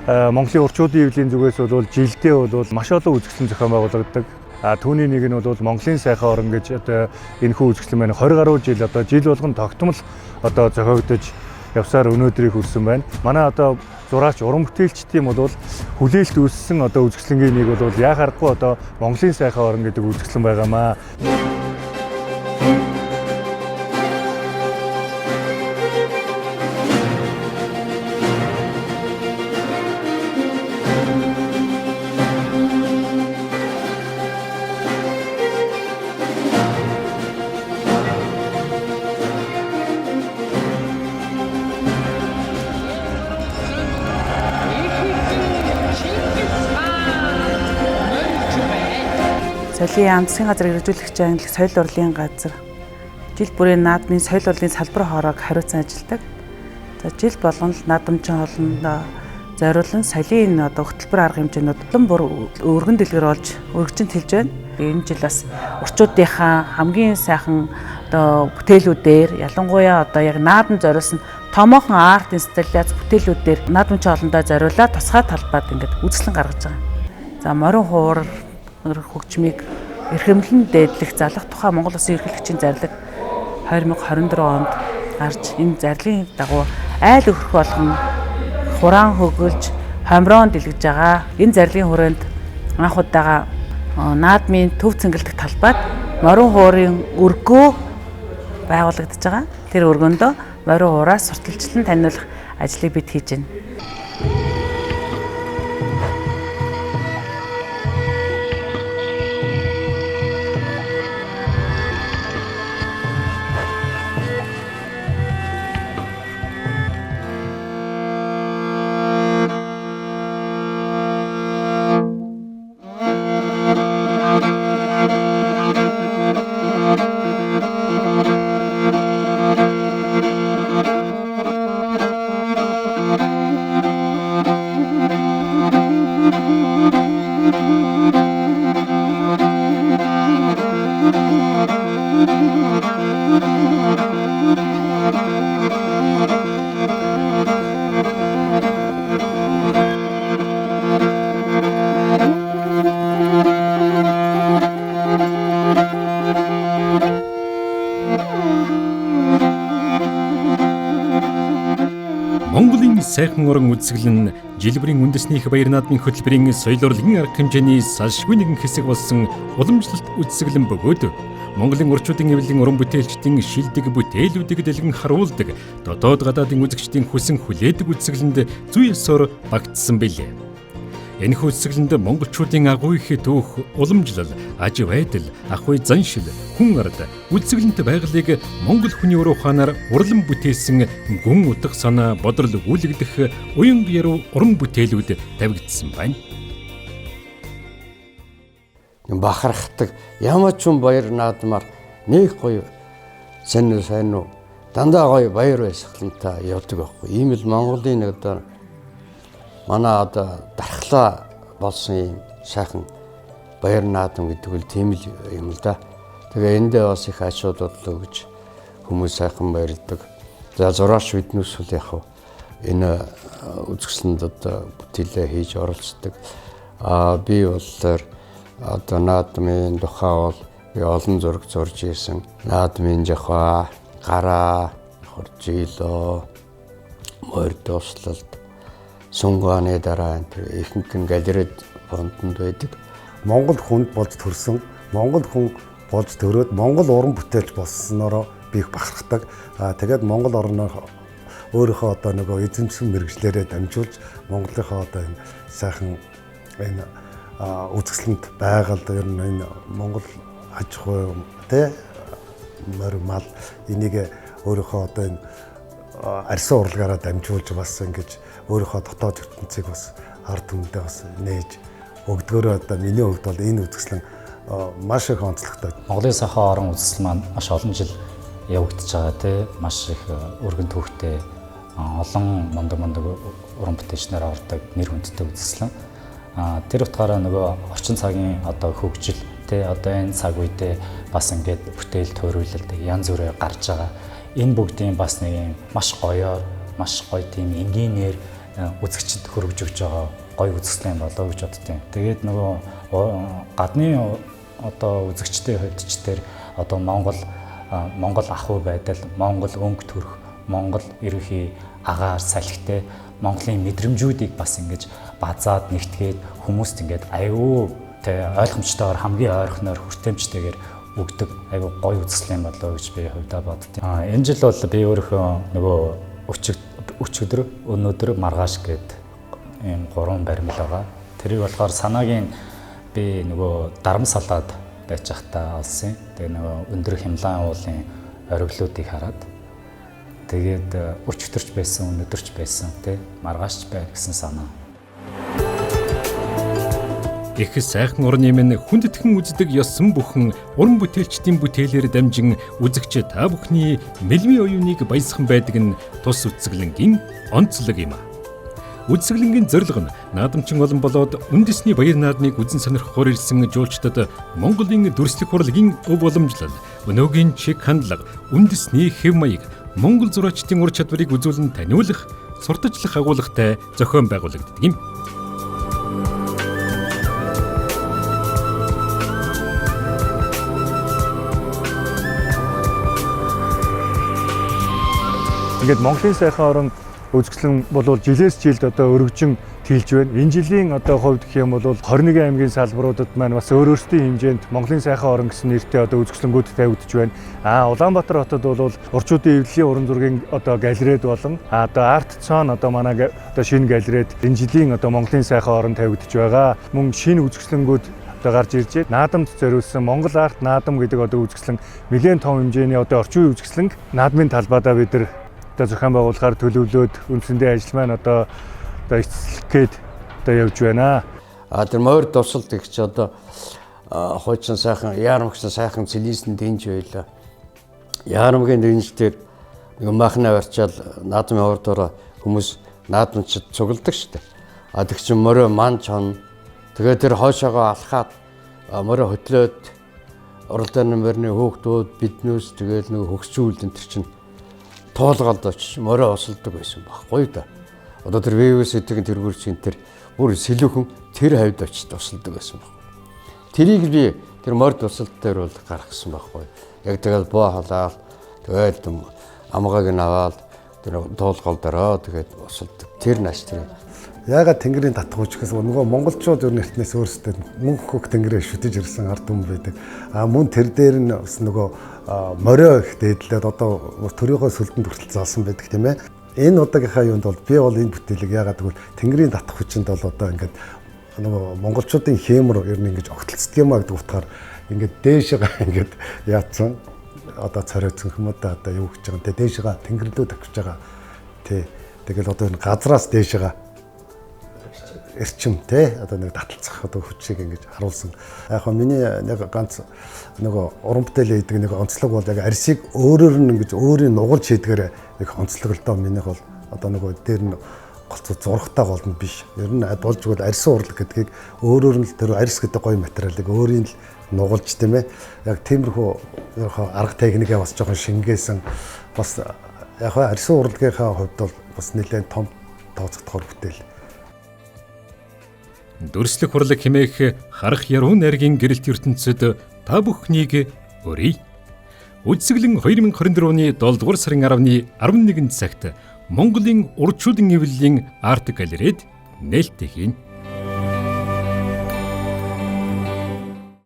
Монголын урчуудын эвлийн зүгээс бол жилдээ бол маш олон үзэсгэлэн зохион байгуулагддаг. Түүний нэг нь бол Монголын сайхан орон гэж одоо энэхүү үзэсгэлэн маань 20 гаруй жил одоо жил болгон тогтмол одоо зохиогдож явсаар өнөөдрийг хүрсэн байна. Манай одоо зураач уран бүтээлчдийн бол хүлээлт үүссэн одоо үзэсгэлэнгийн нэг бол яхаарахгүй одоо Монголын сайхан орон гэдэг үзэсгэлэн байгаамаа. Соёлын яам засгийн газрыг хэрэгжүүлэгч англи соёл урлагийн газар жил бүрийн наадмын соёл урлагийн салбар хоороог хариуцсан ажилладаг. За жил болгон л наадамчин хоолндоо зориулан соёлын хөтөлбөр арга хэмжээнүүд улам бүр өргөн дэлгэр болж өргөжин тэлж байна. Энэ жил бас урчуудынхаа хамгийн сайхан бүтээлүүдээр ялангуяа яг наадам зориулсан томоохон арт инсталляц бүтээлүүдээр наадамчин хоолндоо зориулаад тусгай талбайд ингээд үзэсгэлэн гаргаж байгаа. За морин хуур хөгжмийг эрхэмлэн дээдлэх залах тухай Монгол Улсын ерөнхийлөгчийн зарлиг 2024 онд гарч энэ зарлагын дагуу айл өрх болгон хураан хөгөлж хомроон дэлгэж байгаа. Энэ зарлагын хүрээнд анх удаага наадмын төв цэнгэлдэх талбайд морин хуурын өргөө байгуулагдаж байгаа. Тэр өргөндөө морин хуураас сурталчлан таниулах ажлыг бид хийж байна. Монголын сайхан орон үзэсгэлэн жилбэрийн үндэснийх баяр наадмын хөтөлбөрийн соёл урлагийн арга хэмжээний салшгүй нэгэн хэсэг болсон уламжлалт үзэсгэлэн бөгөөд Монголын урчуудын эвлэлийн уран бүтээлчдийн шилдэг бүтээлүүдийг дэлгэн харуулдаг дотоод гадаадын үзэгчдийн хүсэн хүлээдэг үзэсгэлэнд зүй ёсоор багтсан билээ. Энэхүү үзэсгэлэнд монголчуудын агуу их түүх, уламжлал, аж байдал, ахуй заншил, хүн ард үзэсгэлэнт байгалыг монгол хүний уруу ухаанаар урлан бүтээсэн гүн утга санаа бодрол өгүүлэгдэх уян яруу уран бүтээлүүд тавигдсан байна. Бахархдаг ямар ч хүн баяр наадмаар нэг гоё сайн уу дандаа гоё баяр баясгалантай явдаг байхгүй. Ийм л Монголын нэг одоо манай дархлаа болсон юм сайхан баяр наадам гэдэг үл тийм л юм л да. Тэгээ эндээ бас их ач холбогдол өгж хүмүүс сайхан баярлдаг. За зураач биднээс бол яг энэ үзэсгэлэнд бүтээлээ хийж оролцдог. Би бол наадмын тухай бол би олон зураг зурж ирсэн. Наадмын жахаа, гараа, хуржилоо, морь дуслалт, сунганы дараа ихэнх нь галерейд фондонд байдаг. Монгол хүнд болж төрсөн, монгол хүн болж төрөөд монгол уран бүтээлч болсноороо би их бахархдаг. Тэгээд монгол орноо өөрийнхөө нөгөө эзэмшсэн мэрэгчлэрээ дамжуулж Монголынхоо энэ сайхан энэ үзэсгэлэнт байгаль ер нь энэ Монгол аж ахуй морь мал энийг өөрийнхөө энэ арьсан урлагаараа дамжуулж бас ингэж өөрийнхөө дотоод ертөнцийг бас ард түмэндээ бас нээж өгдгөөрөө одоо миний хувьд бол энэ үзэсгэлэн маш их онцлогтой. Монголын сайхан орон үзэсгэлэн маань маш олон жил явагдаж байгаа тий маш их өргөн төвхтэй олон мундаг уран бүтээлчнэр ордог нэр хүндтэй үзэсгэлэн. Тэр утгаараа нөгөө орчин цагийн одоо хөгжил тий одоо энэ цаг үедээ бас ингээд бүтээл туйруулалт янз бүрээр гарч байгаа. Энэ бүгдийн бас нэг юм маш гоё тийм энгийнээр үзэгчд хөргөж өгч байгаа гоё үзэсгэлэн болоо гэж боддیں۔ Тэгээд нөгөө гадны одоо үзэгчдийн хувьд ч тэр одоо Монгол ахуй байдал, Монгол өнгө төрх, Монгол ерөнхий агаар салхитай Монголын мэдрэмжүүдийг бас ингэж базаад нэгтгээд хүмүүст ингэж аюу тэ ойлгомжтойгоор хамгийн ойрхоноор хүртээмжтэйгээр өгдөг аюу гоё үзэсгэлэн болоо гэж би хувьдаа боддیں۔ Энэ жил бол би өөрөө нөгөө өчигдөр өнөөдөр маргааш гээд ийм 3 баримл байгаа. Тэрийг болохоор санаагийн би нөгөө дарамсалаад байж захтаа олсон. Тэгээ нөгөө өндөр хямлаан уулын оргилуудыг хараад тэгээд өчигдөрч байсан, өнөөдөрч байсан тий маргаашч бай гэсэн санаа. Их сайхан орны минь хүндэтгэн үздэг ёсон бүхэн уран бүтээлчдийн бүтээлээр дамжин үзэгч та бүхний мэлми оюуныг баясхан байдаг нь тус үзэсгэлэнгийн онцлог юм. Үзэсгэлэнгийн зорилго нь наадамчин олон болоод үндэсний баяр наадмыг үзэн сонирхохоор ирсэн жуулчдад Монголын дүрслэх урлагийн өв уламжлал, өнөөгийн чиг хандлага, үндэсний хэв маяг, Монгол зураачдын ур чадварыг үзүүлэн таниулах, сурталчлах агуулгатай зохион байгуулагддаг юм. Ингээд Монголын сайхан орон үзэсгэлэн бол жилээс жилд одоо өргөжин тэлж байна. Энэ жилийн одоо хувьд гэх юм бол 21 аймгийн салбаруудад маань бас өөрсдийн хэмжээнд Монголын сайхан орон гэсэн нэртэй одоо үзэсгэлэнгүүд тавигдж байна. Улаанбаатар хотод бол орчуудын эвлэлийн уран зургийн одоо галерейд болон одоо арт цон одоо манай одоо шинэ галерейд энэ жилийн одоо Монголын сайхан орон тавигдж байгаа. Мөн шинэ үзэсгэлэнгүүд одоо гарч ирж байна. Наадамд зориулсан Монгол арт наадам гэдэг одоо үзэсгэлэн нэлээд том хэмжээний одоо орчин үеийн үзэсгэлэн наадмын талбайдаа бид нар одоо зохион байгуулахаар төлөвлөөд үндсэндээ ажил маань одоо эцэлгээд одоо явж байна. Тэр морь дусалт гэх чи одоо хуучин сайхан яарамгсан сайхан цэлийсэн дэнж байлаа. Яарамгийн дэнжтэр нэг махна барьчаал наадмын урдаараа хүмүүс наадамчид цугладаг штэ. Тэг чи морио ман чон тэгээд тэр хоошоогоо алхаад морио хөтлөөд уралдааны морины хөөгдүүд биднээс тэгээд нэг хөгсчүүлэн тэр чинь тоолголд очиж морио усалдаг байсан байхгүй да. Одоо тэр ВВС эдгээр тэргүүрчин тэр бүр сэлүүхэн тэр хавьд очиж тусалдаг байсан баг. Тэрийг би тэр морд усалт дээр бол гаргасан байхгүй. Яг тэгэл боо халаал тэгээд амгааг нь аваад тэр тоолгол дөрөө тэгээд усалдаг. Тэр нааш тэр. Яагаад тэнгэрийн татах учраас нөгөө монголчууд ер нь эртнээс өөрсдөө мөнх хөх тэнгэрээ шүтэж ирсэн ард түмэн байдаг. Мөн тэр дээр нь бас нөгөө морио их дээдлээд одоо төрийнхөө сүлдэнд хүртэл заасан байдаг тийм ээ. Энэ удаагийнхаа юунд бол би бол энэ бүтээлийг яагаад гэвэл тэнгэрийн татах хүчинд бол одоо ингээд нөгөө монголчуудын хэмэр ер нь ингэж огтлцдаг юм а гэдэг утгаар ингээд дээшээ ингээд яатсан одоо царайцсан юм одоо юу гэж байгаа юм те дээшээ тэнгэр рүү тавьж байгаа тий. Тэгэл одоо энэ газраас дээшээ эрчим те одоо нэг таталцах одоо хүчийг ингэж харуулсан. Яг хөө миний нэг ганц нөгөө уран бүтээлээ хийдэг нэг онцлог бол яг арсыг өөрөөр нь ингэж өөрийн нугалж хийдгээр их онцлог л доо минийх бол одоо нөгөө дээр нь голцоо зурагтай гол нь биш. Ер нь болж игэл арсын урлаг гэдгийг өөрөөр нь тэр арс гэдэг гоё материалыг өөрийн л нугалж тийм ээ. Яг тиймэрхүү арга техникээ бас жоохон шингээсэн. Бас яг хөө арсын урлагийнхаа хувьд бол бас нэлээд том тооцогдохоор бүтээл. Дүрслэх урлаг хэмээх харах яруу найргийн гэрэлт ертөнцид та бүхнийг өрье. Үзэсгэлэн 2024 оны 7 дугаар сарын 10-ны 11 цагт Монголын урчуудын эвлэлийн арт галерейд нээлттэй хийн.